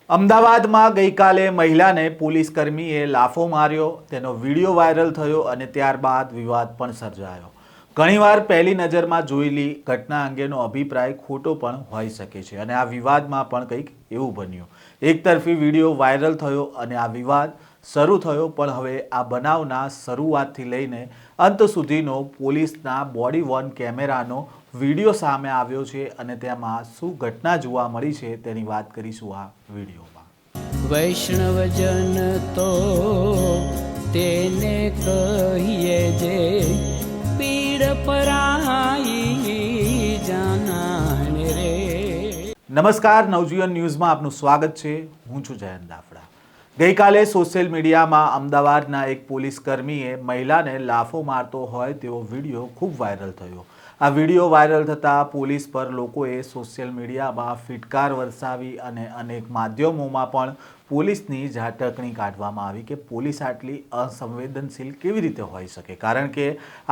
અમદાવાદમાં ગઈકાલે મહિલાને પોલીસ કર્મીએ લાફો માર્યો, તેનો વિડીયો વાયરલ થયો અને ત્યારબાદ વિવાદ પણ સર્જાયો। ઘણીવાર પહેલી નજરમાં જોયેલી ઘટના અંગેનો અભિપ્રાય ખોટો પણ હોઈ શકે છે અને આ વિવાદમાં પણ કંઈક એવું બન્યું। એકતરફી વિડીયો વાયરલ થયો અને આ વિવાદ શરૂ થયો, પણ હવે આ બનાવના શરૂઆતથી લઈને અંત સુધીનો પોલીસના બોડી વોર્ન કેમેરાનો વિડીયો સામે આવ્યો છે અને તેમાં શું ઘટના જોવા મળી છે તેની વાત કરીશું આ વિડીયોમાં। વૈષ્ણવજન તો તેને કહીએ જે પીડ પરાઈ જાનાને રે। નમસ્કાર, નવજીવન ન્યૂઝમાં આપનું સ્વાગત છે। હું છું જયંત દાફડા। ગઈકાલે સોશિયલ મીડિયામાં અમદાવાદના એક પોલીસ કર્મીએ મહિલાને લાફો મારતો હોય તેવો વિડીયો ખૂબ વાયરલ થયો। આ વિડીયો વાયરલ થતાં પોલીસ પર લોકોએ સોશિયલ મીડિયામાં ફિટકાર વરસાવી અને અનેક માધ્યમોમાં પણ પોલીસની ઝાટકણી કાઢવામાં આવી કે પોલીસ આટલી અસંવેદનશીલ કેવી રીતે હોઈ શકે, કારણ કે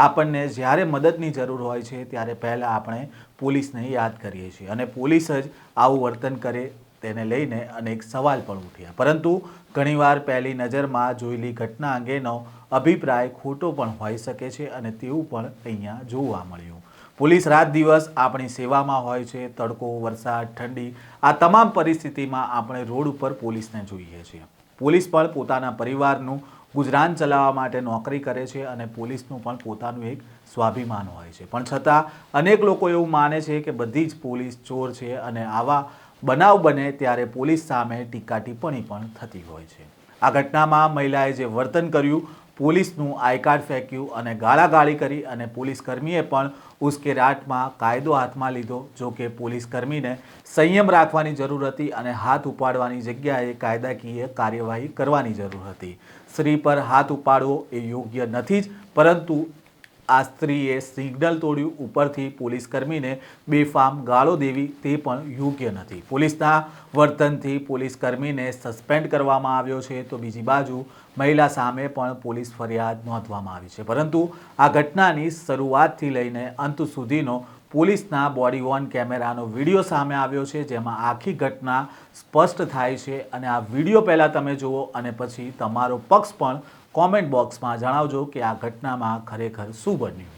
આપણને જ્યારે મદદની જરૂર હોય છે ત્યારે પહેલાં આપણે પોલીસને યાદ કરીએ છીએ અને પોલીસ જ આવું વર્તન કરે તેને લઈને અનેક સવાલ પણ ઉઠ્યા। પરંતુ ઘણીવાર પહેલી નજરમાં જોયેલી ઘટના અંગેનો અભિપ્રાય ખોટો પણ હોઈ શકે છે અને તેવું પણ અહીંયા જોવા મળ્યું। પોલીસ રાત દિવસ આપણી સેવામાં હોય છે। તડકો, વરસાદ, ઠંડી, આ તમામ પરિસ્થિતિમાં આપણે રોડ ઉપર પોલીસને જોઈએ છીએ। પોલીસ પણ પોતાના પરિવારનું ગુજરાન ચલાવવા માટે નોકરી કરે છે અને પોલીસનું પણ પોતાનું એક સ્વાભિમાન હોય છે, પણ છતાં અનેક લોકો એવું માને છે કે બધી જ પોલીસ ચોર છે અને આવા બનાવ બને ત્યારે પોલીસ સામે ટીકા ટિપ્પણી પણ થતી હોય છે। આ ઘટનામાં મહિલાએ જે વર્તન કર્યું, પોલીસનું આઈ કાર્ડ ફેંક્યું અને ગાળાગાળી કરી અને પોલીસ કર્મીએ પણ ઉશ્કેરાટમાં કાયદો હાથમાં લીધો। જો કે પોલીસ કર્મીને સંયમ રાખવાની જરૂર હતી અને હાથ ઉપાડવાની જગ્યાએ કાયદાકીય કાર્યવાહી કરવાની જરૂર હતી। સ્ત્રી પર હાથ ઉપાડવો એ યોગ્ય નથી જ, પરંતુ આ સ્ત્રીએ સિગ્નલ તોડ્યું, ઉપરથી પોલીસ કર્મીને બેફામ ગાળો દેવી તે પણ યોગ્ય નથી। પોલીસના વર્તનથી પોલીસ કર્મીને સસ્પેન્ડ કરવામાં આવ્યો છે, તો બીજી બાજુ મહિલા સામે પણ પોલીસ ફરિયાદ નોંધવામાં આવી છે। પરંતુ આ ઘટનાની શરૂઆતથી લઈને અંત સુધીનો પોલીસના બોડી વોર્ન કેમેરાનો વિડીયો સામે આવ્યો છે, જેમાં આખી ઘટના સ્પષ્ટ થાય છે અને આ વિડીયો પહેલાં તમે જુઓ અને પછી તમારો પક્ષ પણ કોમેન્ટ બોક્સમાં જણાવજો કે આ ઘટનામાં ખરેખર શું બન્યું।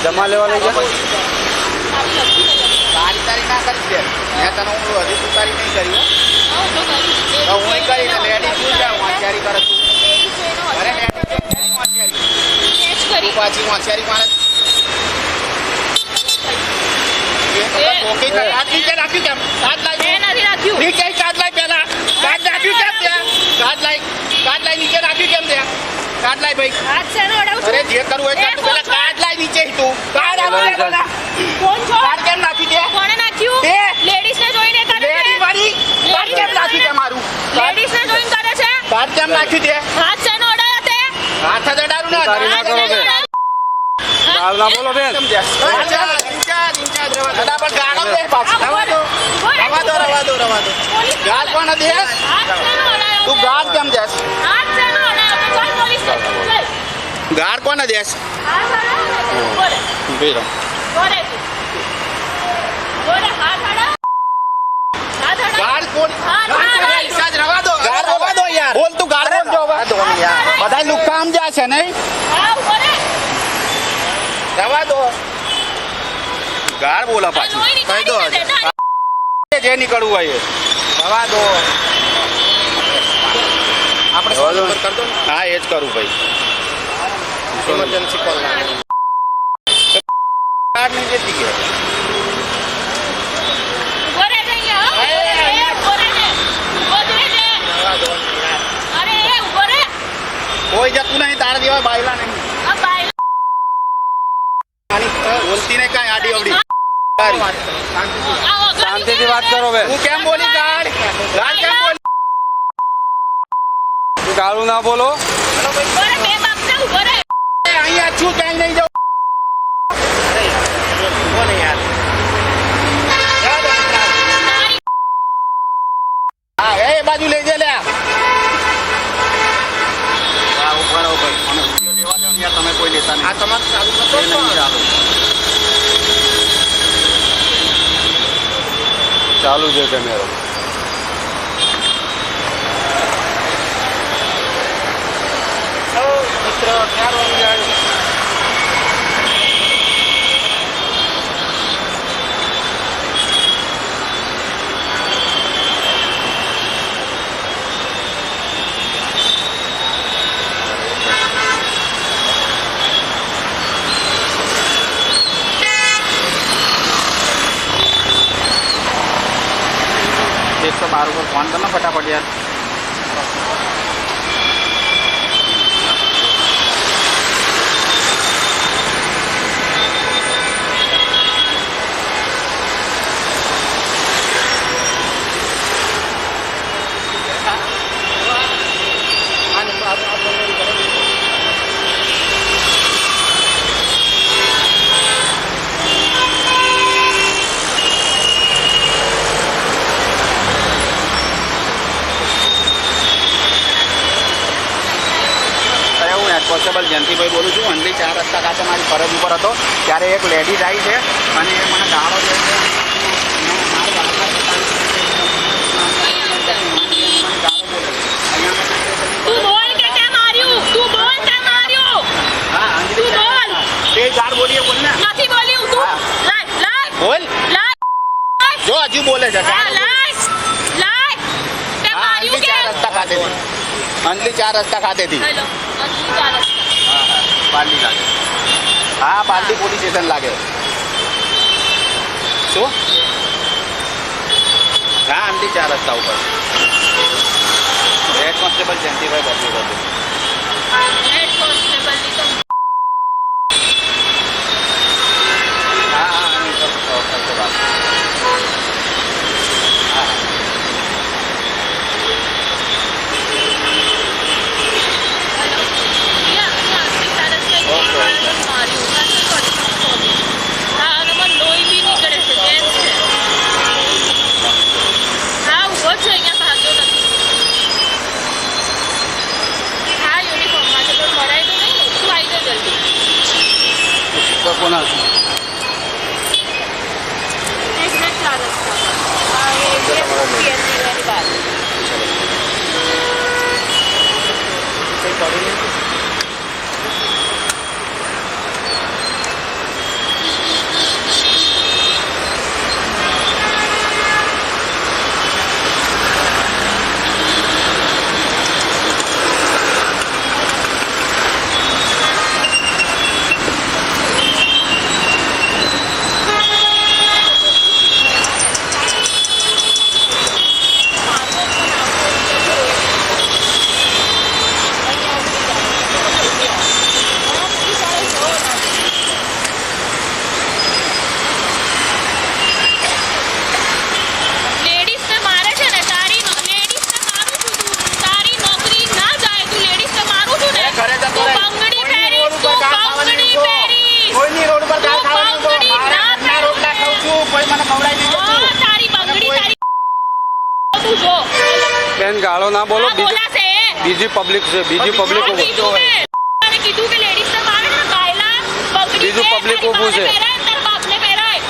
જમા લેવા લઈ જાઓ। તારી ના કરી દે, મેં તને હું હજી તું તારી નહીં કરી તો હું કરી દે। લેડી શું જાઉં હોશિયારી કરે તું? અરે લેડી હોશિયારી પાછી હોશિયારી મારે રાખ્યું કેમ? કાર્ડ લાવી નીચે, કાર્ડ લાવી પેલા કાર્ડ રાખ્યું કેમ? ત્યાં કાર્ડ લાવી નીચે રાખ્યું કેમ? ત્યાં કાર્ડ લાવી ભાઈ। અરે જે કરવું હોય તો પેલા કાર્ડ લાવી નીચે તું કાર્ડ કાર્ડ કેમ નાખી દે? કોણે નાખ્યું? લેડીઝ ને જોઈને કરે છે। લેડી વાળી કાર્ડ કેમ નાખી દે? મારું લેડીઝ ને જોઈને કરે છે। કાર્ડ કેમ નાખી દે? હાથ શેનો અડાયા તે? હાથ જ અડાડું ના તારી ના કરો બેન, ગાળ ના બોલો બેન। ગાળ કોણ દે? હાથ શેનો અડાયો? તું ગાળ કેમ દેસ? હાથ શેનો અડાયો? તો ચાલ પોલીસ સ્ટેશન લઈ। ગાળ કોને દેસ? હાથ અડાયો? બોલે બોલે બોલે હાથ અડાયો? હાથ અડાયો? ગાળ કોણ? હાથ અડાયો? સાજ રવા દો, ગાળ રવા દો યાર। બોલ તું ગાળ બોલ જો યાર, બધા લુકામ જશે નહીં? હા બોલે રવા દો, ગાળ બોલા પાછું કહી દો જે નીકળવું હોય રવા દો। આપણે કરી દો। હા એ જ કરું ભાઈ, ઇમરજન્સી કોલ કાર્ડ નહીં દેતી કે બોલે જઈએ હો બોલે છે બોલે છે। અરે એ ઉભો રે, કોઈ જતું નહીં તારા જેવા બાયલા નહીં। આ બાઈ બોલતી નહીં કાંઈ આડી અવડી। શાંતિથી વાત કરો બેન। તું કેમ બોલી ગાળ? ગાળ કેમ બોલી? ગાળું ના બોલો। બોલે બે બાપ ને ઉભો રે। અહીંયા છું ક્યાંય નહીં જાઉં। બોલે યાર બાજુ લઈ જાય લ્યા તમે કોઈ લેતા આ તમારું ચાલુ કરતો જ નહીં છો. ચાલુ છે કેમેરો મિત્ર 4 વાગી જાય. એકસો બાર ઉપર ફોન કરો ને ફટાફટ યાર કોન્સ્ટેબલ જયંતિભાઈ બોલું છું. અંડલી 4 રસ્તા ખાતે મારી ફરજ ઉપર હતો ત્યારે એક લેડીઝ આવી છે અને એ મને ગાળો દે છે. તું બોલ કે તે માર્યું તું બોલ તે માર્યું હા અંજલિ તું બોલ તે ગાળ બોલીએ બોલ ને નથી બોલ્યું તું હા. લાય બોલ લાય જો હજુ બોલે છે હા લાય લાય તે હા, માર્યું અંજલિ કે 4 રસ્તા ખાતેથી અંજલિ 4 રસ્તા ખાતેથી હેલો અંજલિ ચાલસ પાલી લાગે હા પાલડી પોલીસ સ્ટેશન લાગે શું હા અંજલિ 4 રસ્તા ઉપર હેડ કોન્સ્ટેબલ જયંતિભાઈ બોલ્યું હતું હેડ કોન્સ્ટેબલ ની તો હા હા અહીં તો કરતો વાત હા હેલો યા અંજલિ ચાલસ ને માર્યું નથી કરી હા અને મને લોહી બી નીકળે છે કેમ છે હા ઉભો છે અહીંયા ભાગ્યો નથી હા યુનિફોર્મમાં છે તો ભરાય તો નહીં તું આવી જા જલ્દી તો કોણ હતું એક્ઝેક્ટ 4 રસ્તા પર હા એ પીએનની બહાર કંઈ પડી નહીં લેડીઝને મારે છે ને લેડીઝને મારું છું તું તારી નોકરી ના જાય તું લેડીઝને મારું છું ને ઘરે જતો તું રહે. બંગડી કોઈની પહેરીશ રોડ ઉપર તું ઘા ખાવાની બંગડી નહીં પહેરીશ કોઈની રોડ ઉપર ઘા તું ખાવાની તો બંગડી મારા ના ઘરના રોટલા ખાઉં છું કોઈ મને ખવડાવી નહીં હા જતું. તારી બંગડી તારી તું જો બેન ગાળો ના બોલો આ બોલાશે બીજી પબ્લિક છે બીજી પબ્લિક આ કીધું મેં તને કીધું કે લેડીઝને મારે ને કાયલા બંગડી બીજું પહેર, public તારી ઊભું છે. માને પહેરાય, તારા બાપને પહેરાય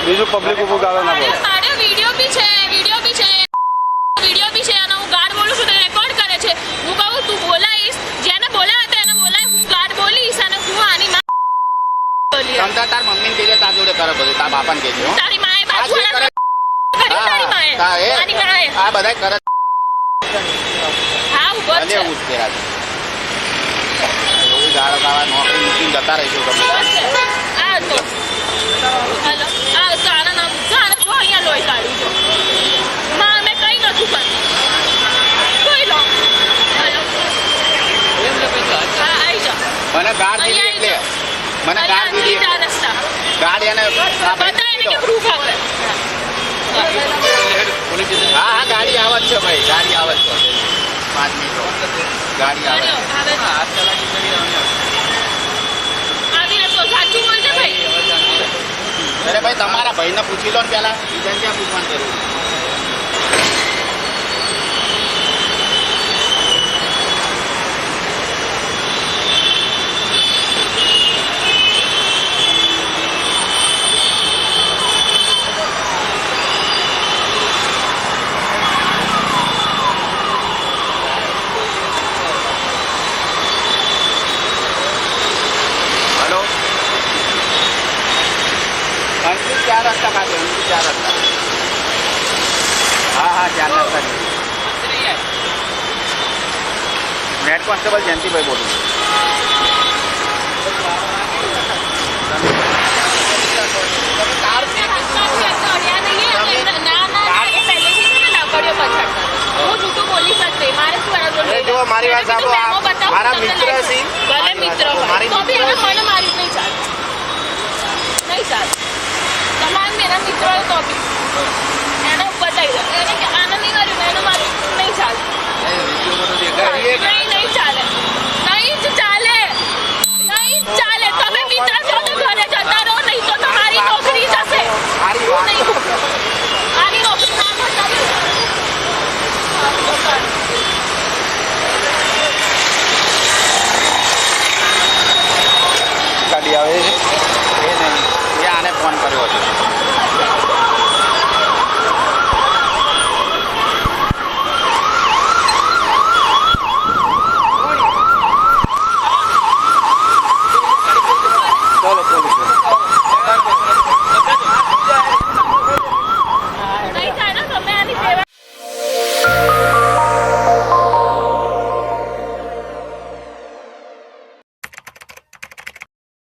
બીજું પબ્લિક ઉપર ગાળો ના બોલો મારે વિડિયો બી છે અને હું ગાર્ડ બોલું છું તો રેકોર્ડ કરે છે હું કહું તું બોલાઈશ જેને બોલાવે તો એને બોલાય હું ગાર્ડ બોલીશ અને હું આની માં બોલી તમ તાર મમ્મીને કહેજે તાર જોડે કરે બધું તાર બાપાને કહેજે હો. તારી માએ આ જે બાજુ કરે તારી માએ હા, એ આની માએ આ બધાય કરે હા ઉભો ભલે છે એવું જ કર્યા છે. એવું ગાળો ખાવા નોકરી મૂકીને જતા રહીશું તમે આ તો હેલો આ તારા નામ જાણે તો અહીંયા લોહી કાઢ્યું છો માં મેં કઈ નથી કર્યું કોઈ લો હેલો હા આવી જા મને ગાળ દીધી એટલે મને ગાળ દીધી એટલે. ચાર રસ્તા ગાળ એને આ ભાઈ બતાય ને દીધી કે તો. પ્રૂફ આવે હા હા ગાડી આવે જ છે ભાઈ ગાડી આવે જ છે 5 મિનિટ ગાડી આવે છે. આવી તો સાચું બોલજે ભાઈ અરે ભાઈ તમારા ભાઈને પૂછી લો ને પેલા બીજાને ક્યાં પૂછવાનું જરૂર અંડી 4 રસ્તા ખાતે અંડી 4 રસ્તા હા 4 રસ્તા હેડ કોન્સ્ટેબલ જયંતિભાઈ બોલું જો મારી વાત સાંભળો મારા મિત્ર છે ભલે મિત્ર હોય તો બી એને મને મારી નહીં ચાલે તમારે મેરા મિત્ર હોય તો બી એને બતાવી દો એને કે આને નહીં કર્યું એને મારી નહીં ચાલે નહીં ચાલે નહીં જ ચાલે તમે મિત્ર છો તો ઘરે જતા રહો નહીં તો તમારી નોકરી જશે આની નોકરી ના બતાવી ગાડી આવે છે એ નહીં એ આને ફોન કર્યો હતો